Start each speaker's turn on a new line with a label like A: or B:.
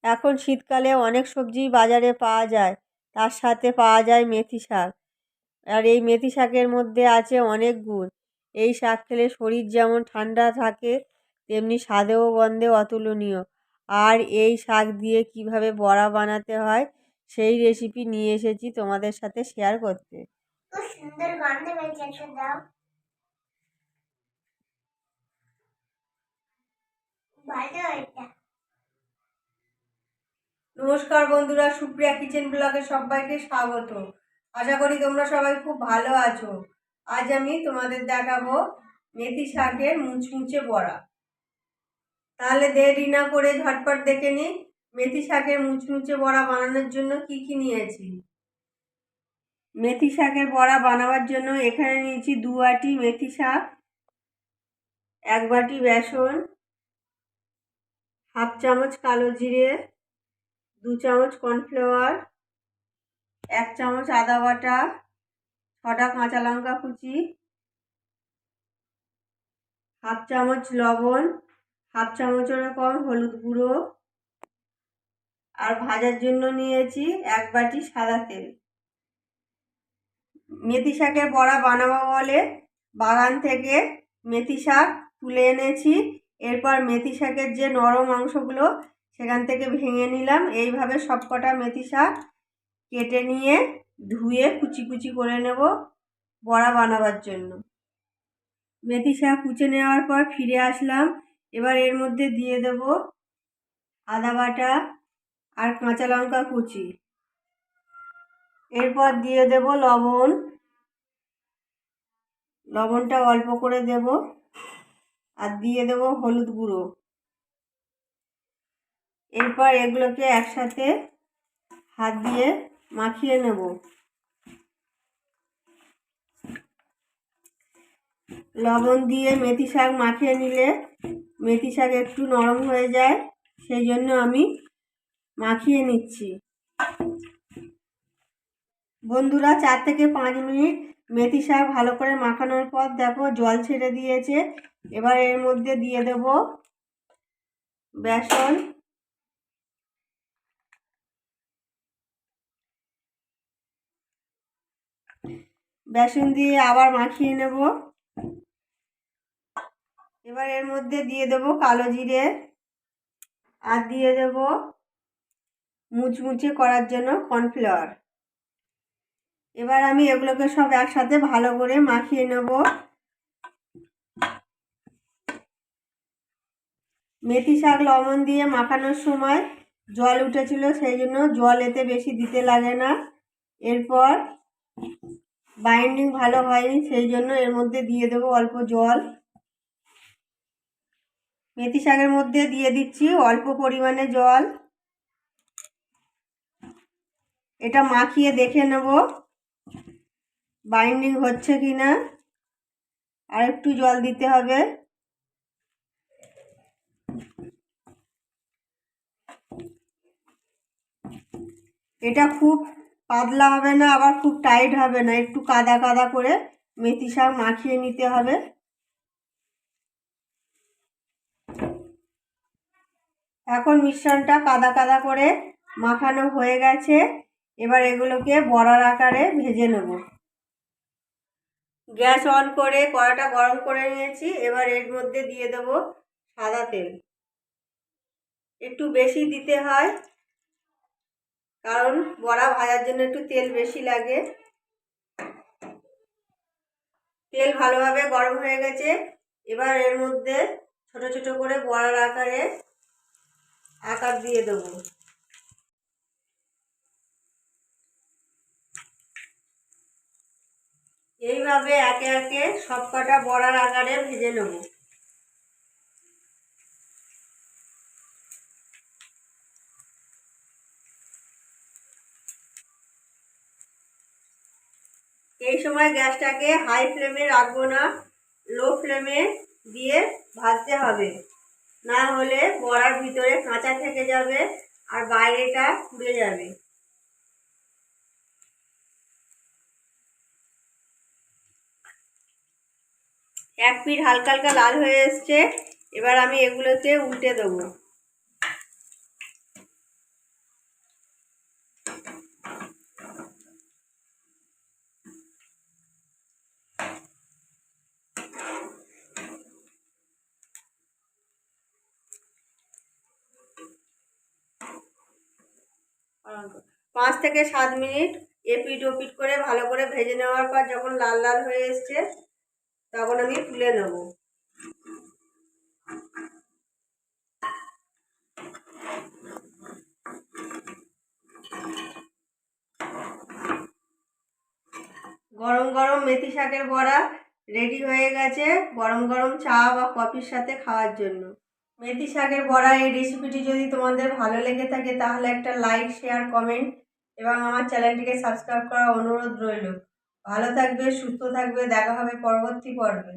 A: এখন শীতকালে অনেক সবজি বাজারে পাওয়া যায়, তার সাথে পাওয়া যায় মেথি শাক। আর এই মেথি শাকের মধ্যে আছে অনেক গুণ। এই শাক খেলে শরীর যেমন ঠান্ডা থাকে, তেমনি স্বাদেও গন্ধেও অতুলনীয়। আর এই শাক দিয়ে কিভাবে বড়া বানাতে হয় সেই রেসিপি নিয়ে এসেছি তোমাদের সাথে শেয়ার করতে।
B: খুব সুন্দর গন্ধ বেরিয়েছে, একটু দাও। ভালো এটা।
A: নমস্কার বন্ধুরা, সুপ্রিয়া কিচেন ব্লগে সবাইকে স্বাগত। আশা করি তোমরা সবাই খুব ভালো আছো। আজ আমি তোমাদের দেখাবো মেথি শাকের মুচমুচে বড়া। তাহলে দেরি না করে ঝটপট দেখে নিই মেথি শাকের মুচমুচে বড়া বানানোর জন্য কি কি নিয়েছি। মেথি শাকের বড়া বানাবার জন্য এখানে নিয়েছি 2 বাটি মেথি শাক, 1 বাটি বেসন, হাফ চামচ কালো জিরে, 2 চামচ কর্নফ্লাওয়ার, 1 চামচ আদা বাটা, 6টা কাঁচা লঙ্কা কুচি, হাফ চামচ লবণ, হাফ চামচেরও কম হলুদ গুঁড়ো, আর ভাজার জন্য নিয়েছি 1 বাটি সাদা তেল। মেথি শাকের বড়া বানাবো বলে বাগান থেকে মেথি শাক তুলে এনেছি। এরপর মেথি শাকের যে নরম অংশগুলো সেখান থেকে ভেঙে নিলাম। এইভাবে সবকটা মেথি শাক কেটে নিয়ে ধুয়ে কুচি কুচি করে নেব বড়া বানাবার জন্য। মেথি শাক কুচে নেওয়ার পর ফিরে আসলাম। এবার এর মধ্যে দিয়ে দেব আদা বাটা আর কাঁচা লঙ্কা কুচি। এরপর দিয়ে দেব লবণ, লবণটা অল্প করে দেব, আর দিয়ে দেব হলুদ গুঁড়ো। এরপর এগুলোকে একসাথে হাত দিয়ে মাখিয়ে নেব। লবণ দিয়ে মেথি শাক মাখিয়ে নিলে মেথি শাক একটু নরম হয়ে যায়, সেই জন্য আমি মাখিয়ে নিচ্ছি। বন্ধুরা, 4 থেকে 5 মিনিট মেথি শাক ভালো করে মাখানোর পর দেখো জল ছেড়ে দিয়েছে। এবার এর মধ্যে দিয়ে দেব বেসন, বেসন দিয়ে আবার মাখিয়ে নেব। এবার এর মধ্যে দিয়ে দেব কালো জিরে, আর দিয়ে দেব মুচমুচে করার জন্য কর্নফ্লাওয়ার। এবার আমি এগুলোকে সব একসাথে ভালো করে মাখিয়ে নেব। মেথি শাক লবণ দিয়ে মাখানোর সময় জল উঠেছিল, সেই জন্য জল এতে বেশি দিতে লাগে না। এরপর বাইন্ডিং ভালো হয়নি, সেই জন্য এর মধ্যে দিয়ে দেব অল্প জল। মেথি শাকের মধ্যে দিয়ে দিচ্ছি অল্প পরিমাণে জল। এটা মাখিয়ে দেখে নেব বাইন্ডিং হচ্ছে কিনা, আর একটু জল দিতে হবে। এটা খুব পাতলা হবে না, আবার খুব টাইট হবে না, একটু কাদা কাদা করে মেথি শাক মাখিয়ে নিতে হবে। এখন মিশ্রণটা কাদা কাদা করে মাখানো হয়ে গেছে। এবার এগুলোকে বড়ার আকারে ভেজে নেব। গ্যাস অন করে কড়াটা গরম করে নিয়েছি। এবার এর মধ্যে দিয়ে দেব সাদা তেল। একটু বেশি দিতে হয়, কারণ বড়া ভাজার জন্য একটু তেল বেশি লাগে। তেল ভালোভাবে গরম হয়ে গেছে। এবার এর মধ্যে ছোট ছোট করে বড়ার আকারে আকার দিয়ে দেবো। এইভাবে একে একে সবকটা বড়ার আকারে ভেজে নেব। এই সময় গ্যাসটাকে হাই ফ্লেমে রাখবো না, লো ফ্লেমে দিয়ে ভাজতে হবে, না হলে বড়ার ভিতরে কাঁচা থেকে যাবে আর বাইরেটা পুড়ে যাবে। এক পিঠ হালকা হালকা লাল হয়ে এসছে। এবার আমি এগুলোকে উল্টে দেবো। 5 থেকে 7 মিনিট এপিট ওপিট করে ভালো করে ভেজে নেওয়ার পর যখন লাল লাল হয়ে এসছে তখন আমি তুলে নেব। গরম গরম মেথি শাকের বড়া রেডি হয়ে গেছে গরম গরম চা বা কফির সাথে খাওয়ার জন্য। মেথি শাকের বড়া এই রেসিপিটি যদি তোমাদের ভালো লেগে থাকে তাহলে একটা লাইক, শেয়ার, কমেন্ট এবং আমার চ্যানেলটিকে সাবস্ক্রাইব করার অনুরোধ রইল। ভালো থাকবে, সুস্থ থাকবে, দেখা হবে পরবর্তী পর্বে।